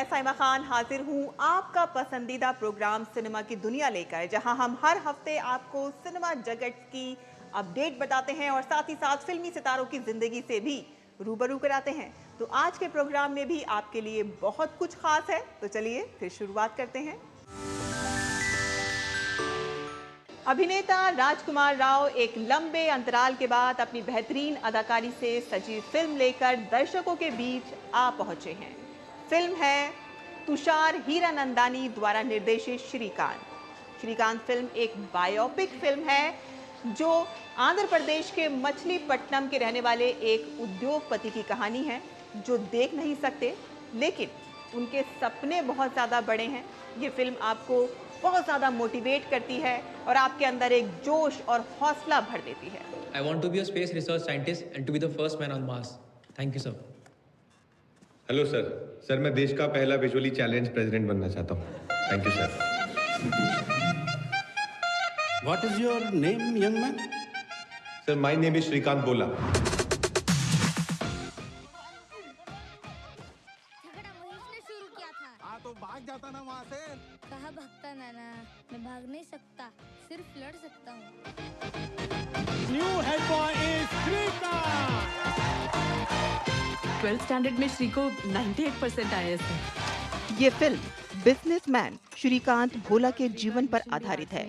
मैं साइमा खान हाजिर हूँ आपका पसंदीदा प्रोग्राम सिनेमा की दुनिया लेकर, जहां हम हर हफ्ते आपको सिनेमा जगत की अपडेट बताते हैं और साथ ही साथ फिल्मी सितारों की जिंदगी से भी रूबरू कराते हैं। तो आज के प्रोग्राम में भी आपके लिए बहुत कुछ खास है, तो चलिए फिर शुरुआत करते हैं। अभिनेता राजकुमार राव एक लंबे अंतराल के बाद अपनी बेहतरीन अदाकारी से सजी फिल्म लेकर दर्शकों के बीच आ पहुंचे हैं। फिल्म है तुषार हीरानंदानी द्वारा निर्देशित श्रीकांत फिल्म एक बायोपिक फिल्म है जो आंध्र प्रदेश के मछलीपट्टनम के रहने वाले एक उद्योगपति की कहानी है जो देख नहीं सकते, लेकिन उनके सपने बहुत ज़्यादा बड़े हैं। ये फिल्म आपको बहुत ज़्यादा मोटिवेट करती है और आपके अंदर एक जोश और हौसला भर देती है। I want to be a space research scientist and to be the first man on Mars. Thank you, sir. Hello sir. Sir मैं देश का पहला विजुअली चैलेंज प्रेसिडेंट बनना चाहता हूँ। Thank you sir. What is your name, young man? Sir my name is Srikanth बोला। तो भाग जाता ना वहाँ से। कहाँ भागता नाना, मैं भाग नहीं सकता, सिर्फ लड़ सकता हूँ। New head boy is Srikanth. 12th standard में श्री को 98% आए थे। ये फिल्म बिजनेसमैन श्रीकांत भोला के जीवन पर आधारित है।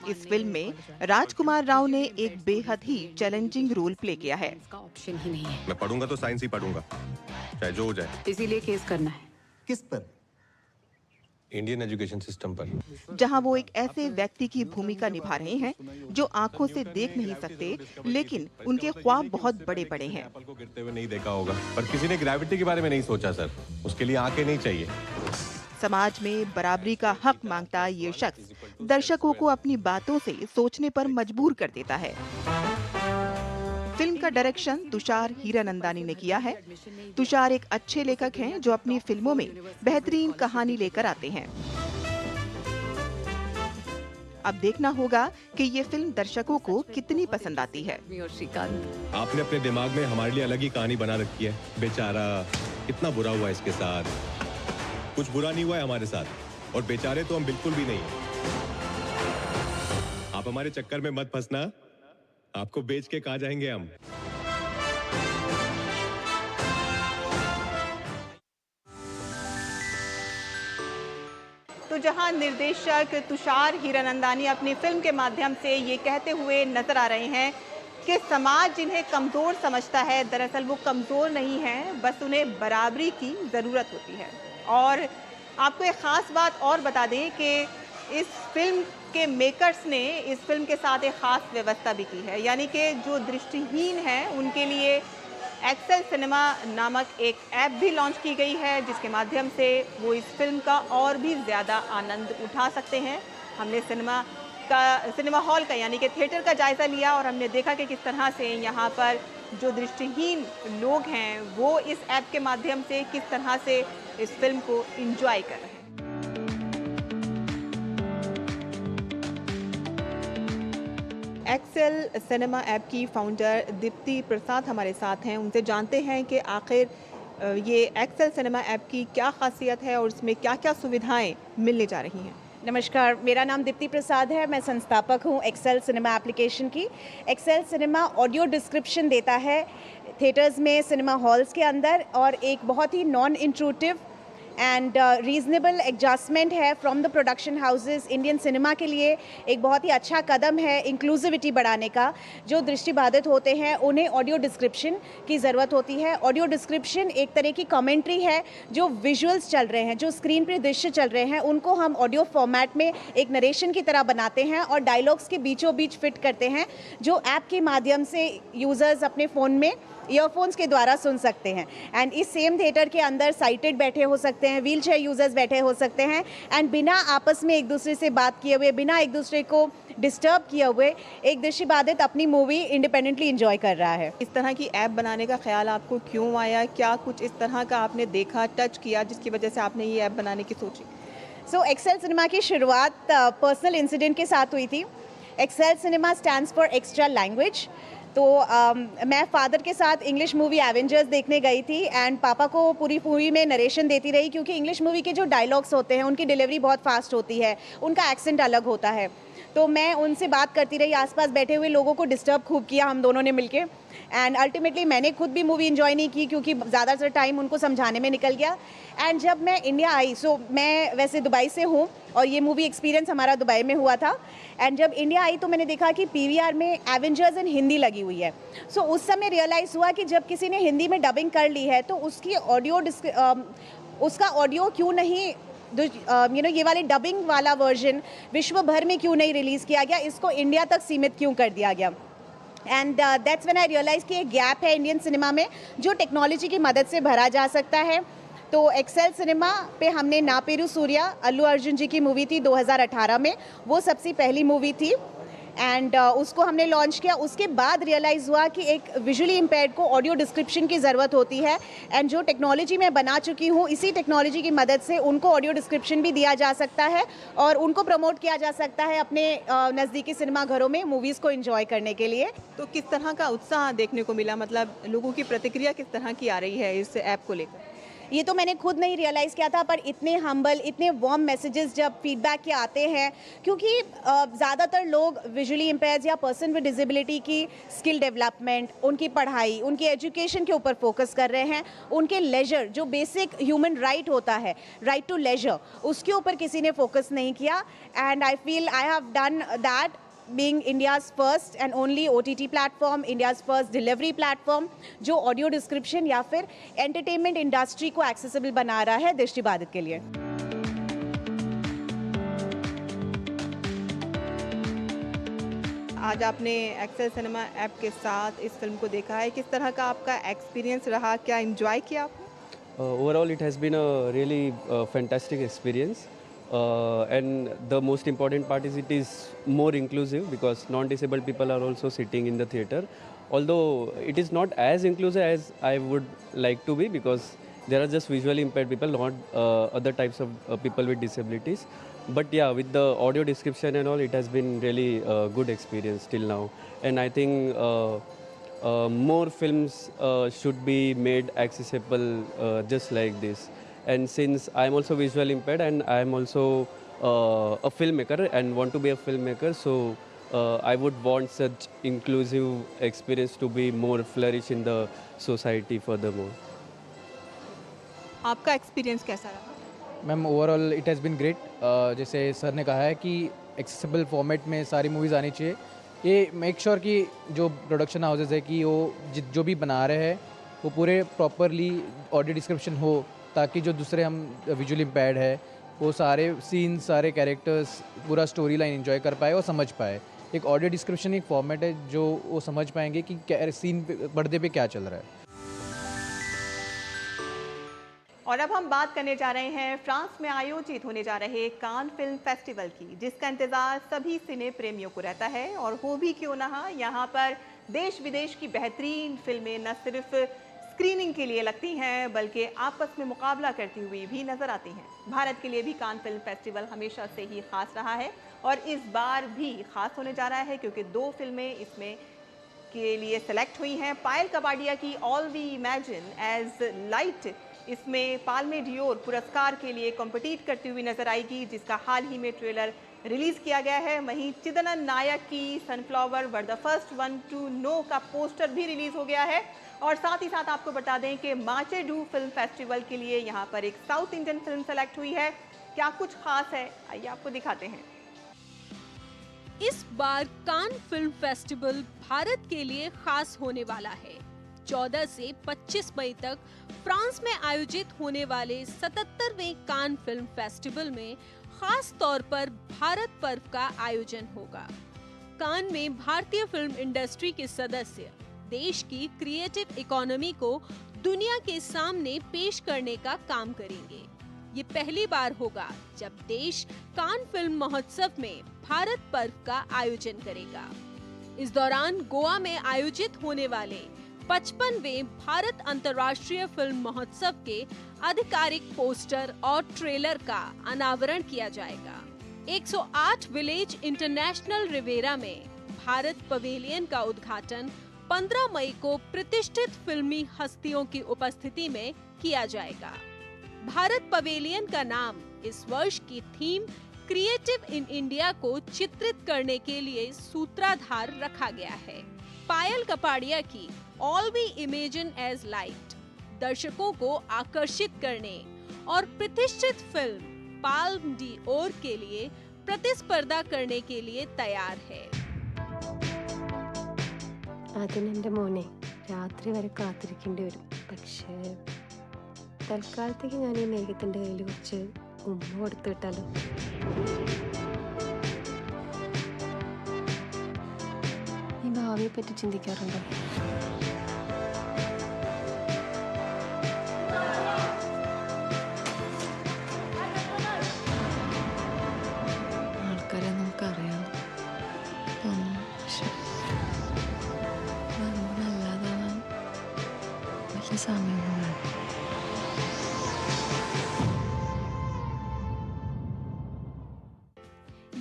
इस फिल्म में राजकुमार राव ने एक बेहद ही चैलेंजिंग रोल प्ले किया है। इसका ऑप्शन ही नहीं है, मैं पढ़ूंगा तो साइंस ही पढ़ूंगा, चाहे जो हो जाए। इसीलिए केस करना है। किस पर? इंडियन एजुकेशन सिस्टम पर। जहां वो एक ऐसे व्यक्ति की भूमिका निभा रहे हैं जो आंखों से देख नहीं सकते, लेकिन उनके ख्वाब बहुत बड़े बड़े हैं। एप्पल को गिरते हुए नहीं देखा होगा, पर किसी ने ग्रेविटी के बारे में नहीं सोचा सर। उसके लिए आंखें नहीं चाहिए। समाज में बराबरी का हक मांगता ये शख्स दर्शकों को अपनी बातों से सोचने पर मजबूर कर देता है। फिल्म का डायरेक्शन तुषार हीरानंदानी ने किया है। तुषार एक अच्छे लेखक हैं जो अपनी फिल्मों में बेहतरीन कहानी लेकर आते हैं। अब देखना होगा कि ये फिल्म दर्शकों को कितनी पसंद आती है। और श्रीकांत, आपने अपने दिमाग में हमारे लिए अलग ही कहानी बना रखी है। बेचारा इतना बुरा हुआ इसके साथ। कुछ बुरा नहीं हुआ है हमारे साथ, और बेचारे तो हम बिल्कुल भी नहीं। आप हमारे चक्कर में मत फंसना, आपको बेच के कहाँ जाएंगे हम। तो जहां निर्देशक तुषार हीरानंदानी अपनी फिल्म के माध्यम से ये कहते हुए नजर आ रहे हैं कि समाज जिन्हें कमजोर समझता है, दरअसल वो कमजोर नहीं है, बस उन्हें बराबरी की जरूरत होती है। और आपको एक खास बात और बता दें कि इस फिल्म के मेकर्स ने इस फिल्म के साथ एक खास व्यवस्था भी की है, यानी कि जो दृष्टिहीन हैं उनके लिए एक्सेल सिनेमा नामक एक ऐप भी लॉन्च की गई है, जिसके माध्यम से वो इस फिल्म का और भी ज़्यादा आनंद उठा सकते हैं। हमने सिनेमा हॉल का यानी कि थिएटर का जायज़ा लिया और हमने देखा कि किस तरह से यहाँ पर जो दृष्टिहीन लोग हैं वो इस ऐप के माध्यम से किस तरह से इस फिल्म को एंजॉय कर रहे हैं। एक्सेल सिनेमा ऐप की फाउंडर दीप्ति प्रसाद हमारे साथ हैं। उनसे जानते हैं कि आखिर ये एक्सेल सिनेमा ऐप की क्या खासियत है और इसमें क्या क्या सुविधाएं मिलने जा रही हैं। नमस्कार, मेरा नाम दीप्ति प्रसाद है। मैं संस्थापक हूँ एक्सेल सिनेमा एप्लीकेशन की। एक्सेल सिनेमा ऑडियो डिस्क्रिप्शन देता है थिएटर्स में, सिनेमा हॉल्स के अंदर, और एक बहुत ही नॉन इंट्रूटिव एंड रीजनेबल एडजस्टमेंट है from the production houses. Indian cinema के लिए एक बहुत ही अच्छा कदम है इंक्लूसिविटी बढ़ाने का। जो दृष्टिबाधित होते हैं उन्हें ऑडियो डिस्क्रिप्शन की ज़रूरत होती है। ऑडियो डिस्क्रिप्शन एक तरह की कमेंट्री है। जो विजुअल्स चल रहे हैं, जो स्क्रीन पर दृश्य चल रहे हैं, उनको हम ऑडियो फॉर्मेट में एक नरेशन की तरह बनाते हैं और डायलॉग्स के बीचों बीच फिट करते हैं, जो ऐप के माध्यम से यूज़र्स अपने फ़ोन में ईयरफोन्स के द्वारा सुन सकते हैं। एंड इस सेम थिएटर के अंदर साइटेड बैठे हो सकते हैं, व्हील चेयर यूजर्स बैठे हो सकते हैं, एंड बिना आपस में एक दूसरे से बात किए हुए, बिना एक दूसरे को डिस्टर्ब किए हुए, एक दृष्टिबाधित अपनी मूवी इंडिपेंडेंटली एंजॉय कर रहा है। इस तरह की ऐप बनाने का ख्याल आपको क्यों आया? क्या कुछ इस तरह का आपने देखा, टच किया, जिसकी वजह से आपने ये ऐप बनाने की सोची? सो एक्सेल सिनेमा की शुरुआत पर्सनल इंसिडेंट के साथ हुई थी। Excel cinema stands for extra language. तो मैं फादर के साथ इंग्लिश मूवी एवेंजर्स देखने गई थी एंड पापा को पूरी मूवी में नरेशन देती रही, क्योंकि इंग्लिश मूवी के जो डायलॉग्स होते हैं उनकी डिलीवरी बहुत फास्ट होती है, उनका एक्सेंट अलग होता है। तो मैं उनसे बात करती रही, आसपास बैठे हुए लोगों को डिस्टर्ब खूब किया हम दोनों ने मिलके, एंड अल्टीमेटली मैंने खुद भी मूवी इन्जॉय नहीं की क्योंकि ज़्यादातर टाइम उनको समझाने में निकल गया। एंड जब मैं इंडिया आई, मैं वैसे दुबई से हूँ और ये मूवी एक्सपीरियंस हमारा दुबई में हुआ था, एंड जब इंडिया आई तो मैंने देखा कि PVR में एवेंजर्स इन हिंदी लगी हुई है। उस समय रियलाइज़ हुआ कि जब किसी ने हिंदी में डबिंग कर ली है तो उसकी उसका ऑडियो क्यों नहीं ये वाले डबिंग वाला वर्जन विश्व भर में क्यों नहीं रिलीज़ किया गया, इसको इंडिया तक सीमित क्यों कर दिया गया। And that's when I realise कि एक गैप है इंडियन सिनेमा में जो टेक्नोलॉजी की मदद से भरा जा सकता है। तो एक्सेल सिनेमा पे हमने ना पेरू सूर्या अल्लू अर्जुन जी की मूवी थी 2018 में, वो सबसे पहली मूवी थी एंड उसको हमने लॉन्च किया। उसके बाद रियलाइज़ हुआ कि एक विजुअली इम्पेयर्ड को ऑडियो डिस्क्रिप्शन की ज़रूरत होती है, एंड जो टेक्नोलॉजी मैं बना चुकी हूँ इसी टेक्नोलॉजी की मदद से उनको ऑडियो डिस्क्रिप्शन भी दिया जा सकता है और उनको प्रमोट किया जा सकता है अपने नज़दीकी सिनेमा घरों में मूवीज़ को एंजॉय करने के लिए। तो किस तरह का उत्साह देखने को मिला, मतलब लोगों की प्रतिक्रिया किस तरह की आ रही है इस ऐप को लेकर? ये तो मैंने खुद नहीं रियलाइज़ किया था, पर इतने हम्बल, इतने वार्म मैसेजेस जब फीडबैक के आते हैं, क्योंकि ज़्यादातर लोग विजुअली इम्पेयर्ड या पर्सन विद डिसेबिलिटी की स्किल डेवलपमेंट, उनकी पढ़ाई, उनकी एजुकेशन के ऊपर फोकस कर रहे हैं। उनके लेजर, जो बेसिक ह्यूमन राइट होता है, राइट टू लेजर, उसके ऊपर किसी ने फोकस नहीं किया। And I feel I have done that being India's first and only OTT platform, India's first delivery platform, जो ऑडियो डिस्क्रिप्शन या फिर एंटरटेनमेंट इंडस्ट्री को एक्सेसिबल बना रहा है दृष्टिबाधित के लिए। आज आपने एक्सेल सिनेमा ऐप के साथ इस फिल्म को देखा है, किस तरह का आपका एक्सपीरियंस रहा, क्या एंजॉय किया आपने? Overall, it has been a really fantastic experience. And the most important part is it is more inclusive because non-disabled people are also sitting in the theater. Although it is not as inclusive as I would like to be because there are just visually impaired people, not other types of people with disabilities. But yeah, with the audio description and all, it has been really a good experience till now. And I think more films should be made accessible just like this. And since I'm also visually impaired and I'm also a filmmaker and want to be a filmmaker, so I would want such inclusive experience to be more flourish in the society furthermore. आपका experience कैसा रहा? Ma'am overall it has been great. जैसे sir ने कहा है कि accessible format में सारी मूवीज़ आनी चाहिए। ये मेक श्योर कि जो प्रोडक्शन हाउसेज है कि वो जो भी बना रहे हैं वो पूरे प्रॉपरली ऑडियो डिस्क्रिप्शन हो, ताकि जो दूसरे हम विजुअली इम्पेयर्ड है वो सारे सीन्स, सारे कैरेक्टर्स, पूरा स्टोरी लाइन एंजॉय कर पाए और समझ पाए। एक ऑडियो डिस्क्रिप्शन एक फॉर्मेट है जो वो समझ पाएंगे कि सीन पर्दे पे क्या चल रहा है। और अब हम बात करने जा रहे हैं फ्रांस में आयोजित होने जा रहे कान फिल्म फेस्टिवल की, जिसका इंतजार सभी सिने प्रेमियों को रहता है। और हो भी क्यों ना, यहाँ पर देश विदेश की बेहतरीन फिल्में न सिर्फ स्क्रीनिंग के लिए लगती हैं बल्कि आपस में मुकाबला करती हुई भी नजर आती हैं। भारत के लिए भी कान फिल्म फेस्टिवल हमेशा से ही खास रहा है और इस बार भी खास होने जा रहा है क्योंकि 2 फिल्में इसमें के लिए सेलेक्ट हुई हैं। पायल कबाडिया की all we imagine as light इसमें पाल्मे डियोर पुरस्कार के लिए कॉम्पिटिट करती हुई नजर आएगी, जिसका हाल ही में ट्रेलर रिलीज किया गया है। वहीं चिदनन नायक की sunflower were the first one to know का पोस्टर भी रिलीज हो गया है। और साथ ही साथ आपको बता दें कि माचेडू फिल्म फेस्टिवल के लिए यहाँ पर एक साउथ इंडियन फिल्म सेलेक्ट हुई है। क्या कुछ खास है, आइए आपको दिखाते हैं। इस बार कान फिल्म फेस्टिवल भारत के लिए खास होने वाला है। 14 से 25 मई तक फ्रांस में आयोजित होने वाले 77वें कान फिल्म फेस्टिवल में खास तौर पर भारत पर्व का आयोजन होगा। कान में भारतीय फिल्म इंडस्ट्री के सदस्य देश की क्रिएटिव इकोनॉमी को दुनिया के सामने पेश करने का काम करेंगे। ये पहली बार होगा जब देश कान फिल्म महोत्सव में भारत पर्व का आयोजन करेगा। इस दौरान गोवा में आयोजित होने वाले 55वें भारत अंतर्राष्ट्रीय फिल्म महोत्सव के आधिकारिक पोस्टर और ट्रेलर का अनावरण किया जाएगा। 108 विलेज इंटरनेशनल रिवेरा में भारत पवेलियन का उद्घाटन 15 मई को प्रतिष्ठित फिल्मी हस्तियों की उपस्थिति में किया जाएगा। भारत पवेलियन का नाम इस वर्ष की थीम क्रिएटिव इन इंडिया को चित्रित करने के लिए सूत्रधार रखा गया है। पायल कपाड़िया की all we imagine as light दर्शकों को आकर्षित करने और प्रतिष्ठित फिल्म पाल्म डी ओर के लिए प्रतिस्पर्धा करने के लिए तैयार है। അതിനെന്റെ മോനെ രാത്രി വരെ കാത്തിരിക്കേണ്ടി വരും. പക്ഷേ തൽക്കാലത്തേക്ക് ഞാൻ ഈ മേഘത്തിന്റെ കയ്യിൽ കുറച്ച് ഉമ്മ കൊടുത്തു വിട്ടാലോ? ഈ ഭാവിയെ പറ്റി ചിന്തിക്കാറുണ്ടോ? ആൾക്കാരെ നമുക്കറിയാം, പക്ഷേ നല്ലതാണ് വലിയ സമയമൊന്നും.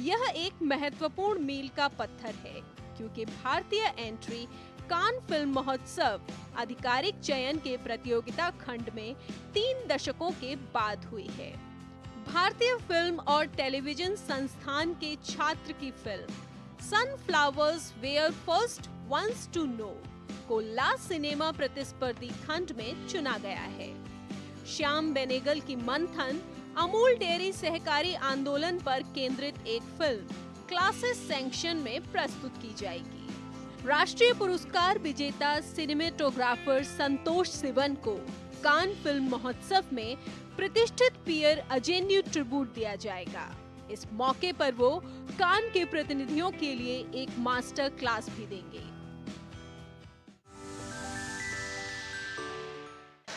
यह एक महत्वपूर्ण मील का पत्थर है क्योंकि भारतीय एंट्री कान फिल्म महोत्सव आधिकारिक चयन के प्रतियोगिता खंड में 3 दशकों के बाद हुई है। भारतीय फिल्म और टेलीविजन संस्थान के छात्र की film sunflowers were first ones to know को ला सिनेमा प्रतिस्पर्धी खंड में चुना गया है। श्याम बेनेगल की मंथन अमूल डेयरी सहकारी आंदोलन पर केंद्रित एक फिल्म क्लासेस सैंक्शन में प्रस्तुत की जाएगी। राष्ट्रीय पुरस्कार विजेता सिनेमेटोग्राफर संतोष सिवन को कान फिल्म महोत्सव में प्रतिष्ठित पियर अजेन्यू ट्रिब्यूट दिया जाएगा। इस मौके पर वो कान के प्रतिनिधियों के लिए एक मास्टर क्लास भी देंगे।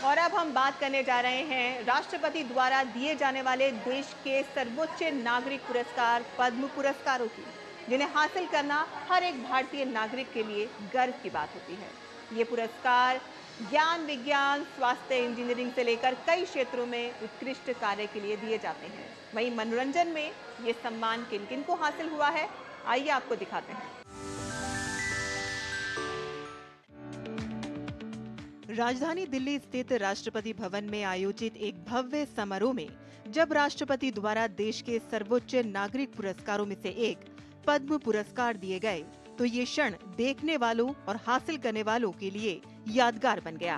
और अब हम बात करने जा रहे हैं राष्ट्रपति द्वारा दिए जाने वाले देश के सर्वोच्च नागरिक पुरस्कार पद्म पुरस्कारों की, जिन्हें हासिल करना हर एक भारतीय नागरिक के लिए गर्व की बात होती है। ये पुरस्कार ज्ञान, विज्ञान, स्वास्थ्य, इंजीनियरिंग से लेकर कई क्षेत्रों में उत्कृष्ट कार्य के लिए दिए जाते हैं। वहीं मनोरंजन में ये सम्मान किन किन को हासिल हुआ है, आइए आपको दिखाते हैं। राजधानी दिल्ली स्थित राष्ट्रपति भवन में आयोजित एक भव्य समारोह में जब राष्ट्रपति द्वारा देश के सर्वोच्च नागरिक पुरस्कारों में से एक पद्म पुरस्कार दिए गए तो ये क्षण देखने वालों और हासिल करने वालों के लिए यादगार बन गया।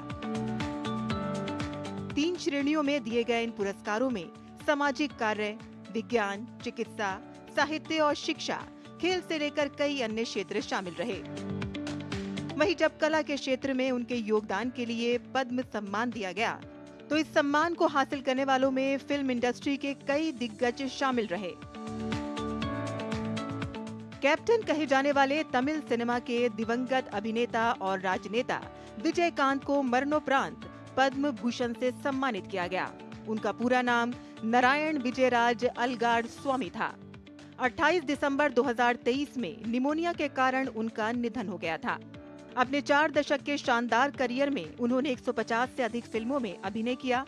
3 श्रेणियों में दिए गए इन पुरस्कारों में सामाजिक कार्य, विज्ञान, चिकित्सा, साहित्य और शिक्षा, खेल से लेकर कई अन्य क्षेत्र शामिल रहे। वहीं जब कला के क्षेत्र में उनके योगदान के लिए पद्म सम्मान दिया गया तो इस सम्मान को हासिल करने वालों में फिल्म इंडस्ट्री के कई दिग्गज शामिल रहे। कैप्टन कहे जाने वाले तमिल सिनेमा के दिवंगत अभिनेता और राजनेता विजयकांत को मरणोपरांत पद्म भूषण से सम्मानित किया गया। उनका पूरा नाम नारायण विजयराज अलगाड स्वामी था। 28 दिसंबर 2023 में निमोनिया के कारण उनका निधन हो गया था। अपने 4 दशक के शानदार करियर में उन्होंने 150 से अधिक फिल्मों में अभिनय किया।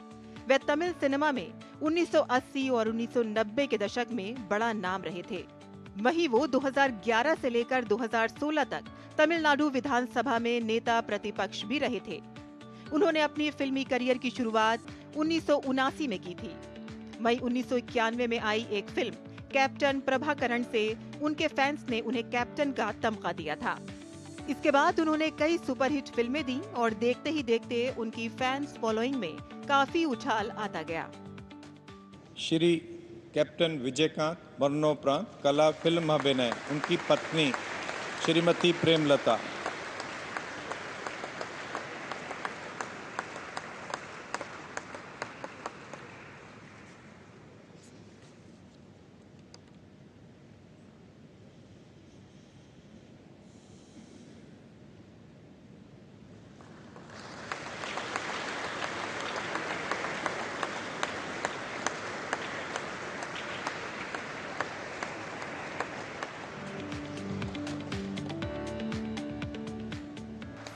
वे तमिल सिनेमा में 1980 और 1990 के दशक में बड़ा नाम रहे थे। वहीं वो 2011 से लेकर 2016 तक तमिलनाडु विधानसभा में नेता प्रतिपक्ष भी रहे थे। उन्होंने अपनी फिल्मी करियर की शुरुआत 1979 में की थी। वहीं 1991 में आई एक फिल्म कैप्टन प्रभाकरण से उनके फैंस ने उन्हें कैप्टन का तमगा दिया था। इसके बाद उन्होंने कई सुपरहिट फिल्में दी और देखते ही देखते उनकी फैंस फॉलोइंग में काफी उछाल आता गया। श्री कैप्टन विजयकांत मरणोपरांत कला फिल्म अभिनय उनकी पत्नी श्रीमती प्रेमलता।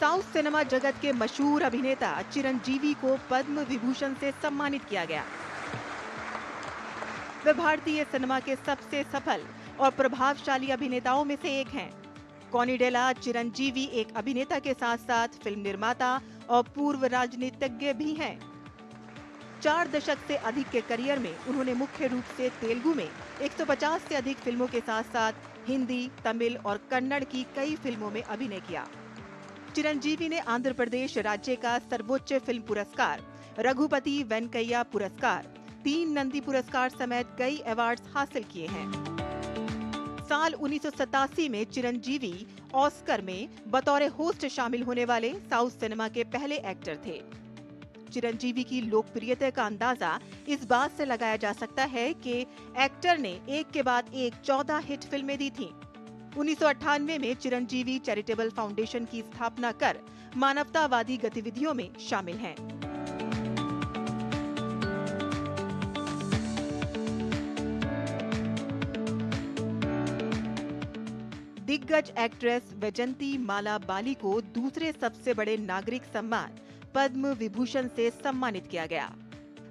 साउथ सिनेमा जगत के मशहूर अभिनेता चिरंजीवी को पद्म विभूषण से सम्मानित किया गया। वे भारतीय सिनेमा के सबसे सफल और प्रभावशाली अभिनेताओं में से एक हैं। कॉनिडेला चिरंजीवी एक अभिनेता के साथ साथ फिल्म निर्माता और पूर्व राजनीतिज्ञ भी हैं। 4 दशक से अधिक के करियर में उन्होंने मुख्य रूप से तेलुगु में 150 से अधिक फिल्मों के साथ साथ हिंदी, तमिल और कन्नड़ की कई फिल्मों में अभिनय किया। चिरंजीवी ने आंध्र प्रदेश राज्य का सर्वोच्च फिल्म पुरस्कार, रघुपति वेंकैया पुरस्कार, 3 नंदी पुरस्कार समेत कई अवार्ड्स हासिल किए हैं। साल 1987 में चिरंजीवी ऑस्कर में बतौर होस्ट शामिल होने वाले साउथ सिनेमा के पहले एक्टर थे। चिरंजीवी की लोकप्रियता का अंदाजा इस बात से लगाया जा सकता है कि एक्टर ने एक के बाद एक 14 हिट फिल्में दी थीं। 1998 में चिरंजीवी चैरिटेबल फाउंडेशन की स्थापना कर मानवतावादी गतिविधियों में शामिल हैं। दिग्गज एक्ट्रेस वैजंती माला बाली को दूसरे सबसे बड़े नागरिक सम्मान पद्म विभूषण से सम्मानित किया गया।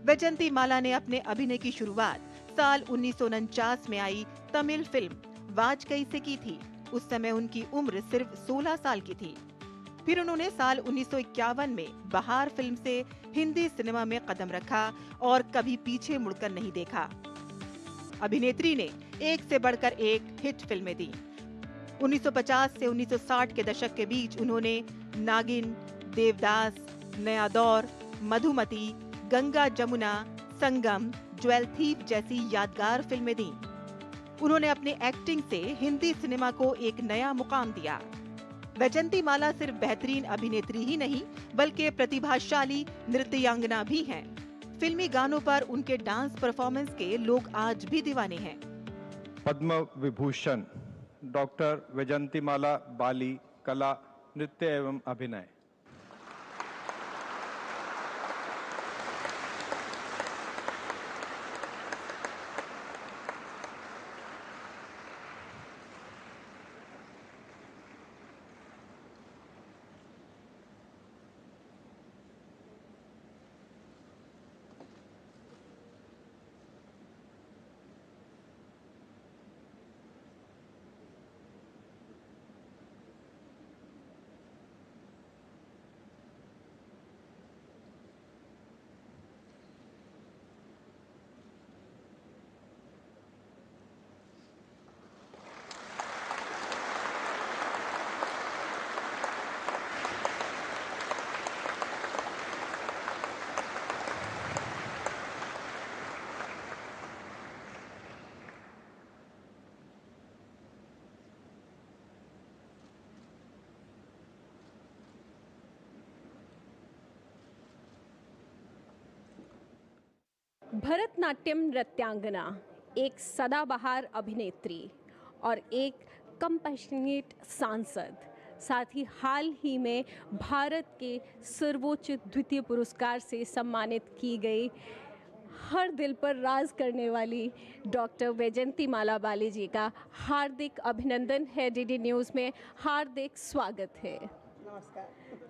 वैजंती माला ने अपने अभिनय की शुरुआत साल 1949 में आई तमिल फिल्म वाजकई से की थी। उस समय उनकी उम्र सिर्फ 16 साल की थी। फिर उन्होंने साल 1951 में बहार फिल्म से हिंदी सिनेमा में कदम रखा और कभी पीछे मुड़कर नहीं देखा। अभिनेत्री ने एक से बढ़कर एक हिट फिल्में दी। 1950 से 1960 के दशक के बीच उन्होंने नागिन, देवदास, नया दौर, मधुमती, गंगा जमुना, संगम, ज्वेल थीफ जैसी यादगार फिल्में दी। उन्होंने अपनी एक्टिंग से हिंदी सिनेमा को एक नया मुकाम दिया। वैजंती माला सिर्फ बेहतरीन अभिनेत्री ही नहीं बल्कि प्रतिभाशाली नृत्यांगना भी हैं। फिल्मी गानों पर उनके डांस परफॉर्मेंस के लोग आज भी दीवाने हैं। पद्म विभूषण डॉक्टर वैजंती माला बाली, कला, नृत्य एवं अभिनय। भरतनाट्यम नृत्यांगना, एक सदाबहार अभिनेत्री और एक कंपैशनेट सांसद, साथ ही हाल ही में भारत के सर्वोच्च द्वितीय पुरस्कार से सम्मानित की गई, हर दिल पर राज करने वाली डॉक्टर वैजंती माला बाली जी का हार्दिक अभिनंदन है। डीडी न्यूज़ में हार्दिक स्वागत है।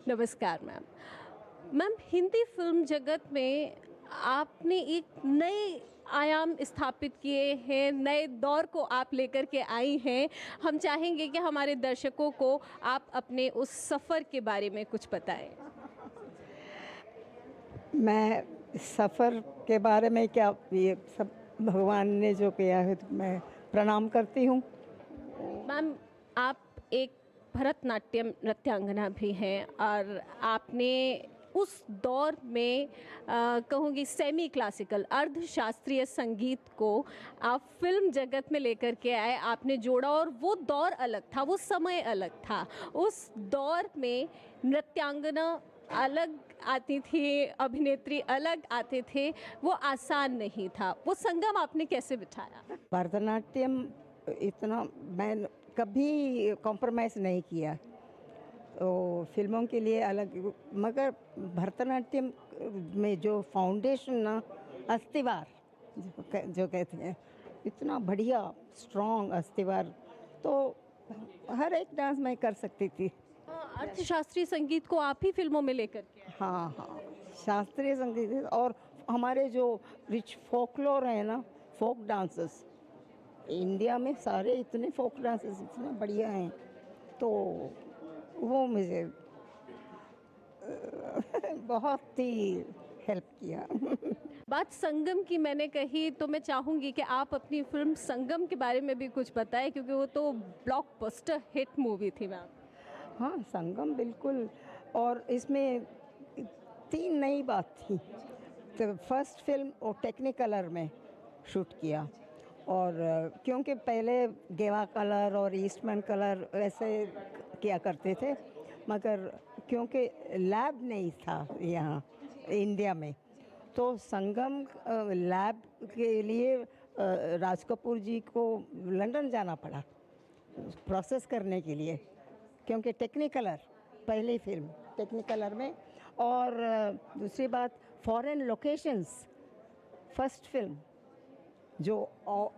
नमस्कार मैम। हिंदी फिल्म जगत में आपने एक नए आयाम स्थापित किए हैं, नए दौर को आप लेकर के आई हैं। हम चाहेंगे कि हमारे दर्शकों को आप अपने उस सफ़र के बारे में कुछ बताएं। मैं सफ़र के बारे में क्या, ये सब भगवान ने जो किया है तो मैं प्रणाम करती हूँ। मैम, आप एक भरतनाट्यम नृत्यांगना भी हैं और आपने उस दौर में कहूँगी सेमी क्लासिकल अर्धशास्त्रीय संगीत को आप फिल्म जगत में लेकर के आए, आपने जोड़ा और वो दौर अलग था, वो समय अलग था। उस दौर में नृत्यांगना अलग आती थी, अभिनेत्री अलग आते थे, वो आसान नहीं था। वो संगम आपने कैसे बिठाया? भरतनाट्यम इतना मैं कभी कॉम्प्रोमाइज़ नहीं किया, तो फिल्मों के लिए अलग, मगर भरतनाट्यम में जो फाउंडेशन ना, अस्तिवार जो कहते हैं, इतना बढ़िया स्ट्रॉन्ग अस्तिवार, तो हर एक डांस मैं कर सकती थी। अर्थशास्त्रीय संगीत को आप ही फिल्मों में लेकर के? हाँ, शास्त्रीय संगीत और हमारे जो रिच फोकलोर है ना, फोक डांसेस, इंडिया में सारे इतने फोक डांसेस इतने बढ़िया हैं, तो वो मुझे बहुत ही हेल्प किया। बात संगम की मैंने कही तो मैं चाहूँगी कि आप अपनी फिल्म संगम के बारे में भी कुछ बताएं, क्योंकि वो तो ब्लॉकबस्टर हिट मूवी थी मैम। हाँ, संगम बिल्कुल। और इसमें 3 नई बात थी। तो फर्स्ट फिल्म वो टेक्निकलर में शूट किया, और क्योंकि पहले गेवा कलर और ईस्टमैन कलर वैसे किया करते थे, मगर क्योंकि लैब नहीं था यहाँ इंडिया में, तो संगम लैब के लिए राज कपूर जी को लंदन जाना पड़ा प्रोसेस करने के लिए, क्योंकि टेक्निकलर पहली फिल्म टेक्निकलर में। और दूसरी बात, फॉरेन लोकेशंस फर्स्ट फिल्म जो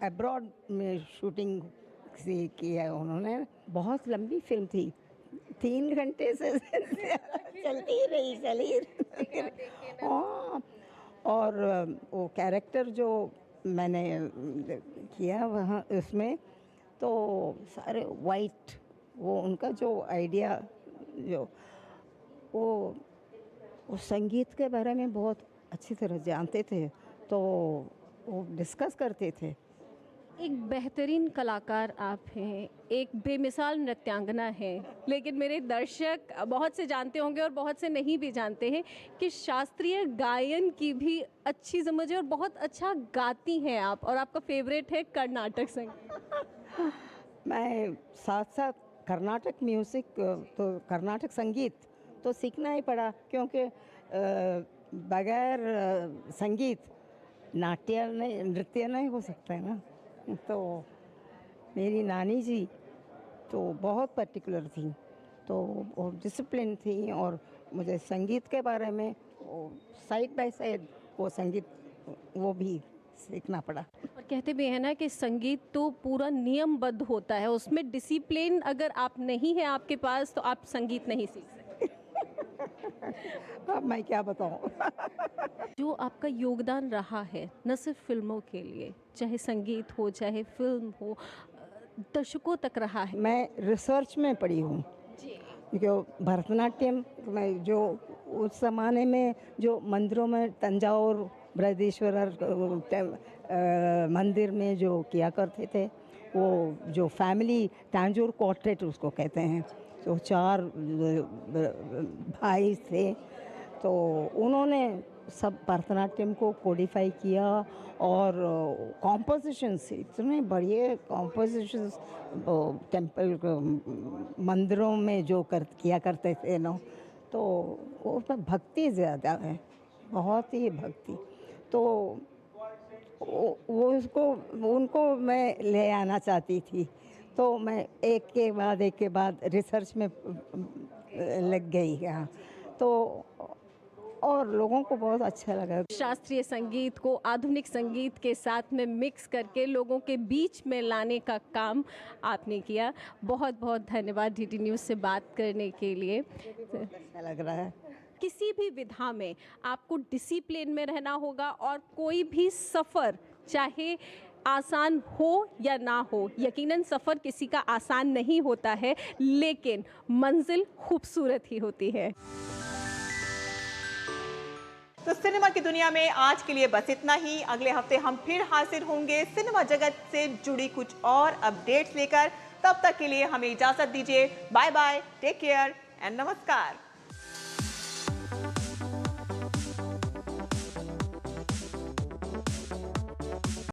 अब्रॉड में शूटिंग की है उन्होंने। बहुत लंबी फिल्म थी, 3 घंटे से चलती रही। हाँ, और वो कैरेक्टर जो मैंने किया वहाँ उसमें, तो सारे वाइट, वो उनका जो आइडिया जो वो संगीत के बारे में बहुत अच्छी तरह जानते थे, तो वो डिस्कस करते थे। एक बेहतरीन कलाकार आप हैं, एक बेमिसाल नृत्यांगना हैं, लेकिन मेरे दर्शक बहुत से जानते होंगे और बहुत से नहीं भी जानते हैं कि शास्त्रीय गायन की भी अच्छी समझ है और बहुत अच्छा गाती हैं आप, और आपका फेवरेट है कर्नाटक संगीत। मैं साथ साथ कर्नाटक म्यूज़िक, तो कर्नाटक संगीत तो सीखना ही पड़ा, क्योंकि बगैर संगीत नृत्य नहीं हो सकता है ना। तो मेरी नानी जी तो बहुत पर्टिकुलर थी, तो वो डिसिप्लिन थी, और मुझे संगीत के बारे में साइड बाय साइड वो संगीत वो भी सीखना पड़ा। और कहते भी हैं ना कि संगीत तो पूरा नियमबद्ध होता है, उसमें डिसिप्लिन अगर आप नहीं है आपके पास तो आप संगीत नहीं सीख सकते। अब मैं क्या बताऊं। जो आपका योगदान रहा है न सिर्फ फिल्मों के लिए, चाहे संगीत हो चाहे फिल्म हो, दर्शकों तक रहा है। मैं रिसर्च में पढ़ी हूँ, क्योंकि भरतनाट्यम में जो उस ज़माने में जो मंदिरों में तंजावुर बृहदीश्वरर मंदिर में जो किया करते थे, वो जो फैमिली तांजूर क्वार्टेट उसको कहते हैं, तो 4 भाई थे, तो उन्होंने सब भरतनाट्यम को कोडिफाई किया, और कॉम्पोजिशंस इतने बढ़िया कॉम्पोजिशंस टेम्पल मंदिरों में जो किया करते थे ना, तो उसमें भक्ति ज़्यादा है, बहुत ही भक्ति। तो वो उनको मैं ले आना चाहती थी, तो मैं एक के बाद रिसर्च में लग गई यहाँ, तो और लोगों को बहुत अच्छा लगा। शास्त्रीय संगीत को आधुनिक संगीत के साथ में मिक्स करके लोगों के बीच में लाने का काम आपने किया। बहुत बहुत धन्यवाद डीडी न्यूज़ से बात करने के लिए। अच्छा लग रहा है। किसी भी विधा में आपको डिसिप्लिन में रहना होगा, और कोई भी सफ़र चाहे आसान हो या ना हो, यकीनन सफ़र किसी का आसान नहीं होता है, लेकिन मंजिल खूबसूरत ही होती है। तो सिनेमा की दुनिया में आज के लिए बस इतना ही। अगले हफ्ते हम फिर हाजिर होंगे सिनेमा जगत से जुड़ी कुछ और अपडेट्स लेकर। तब तक के लिए हमें इजाजत दीजिए। Bye bye, take care and नमस्कार।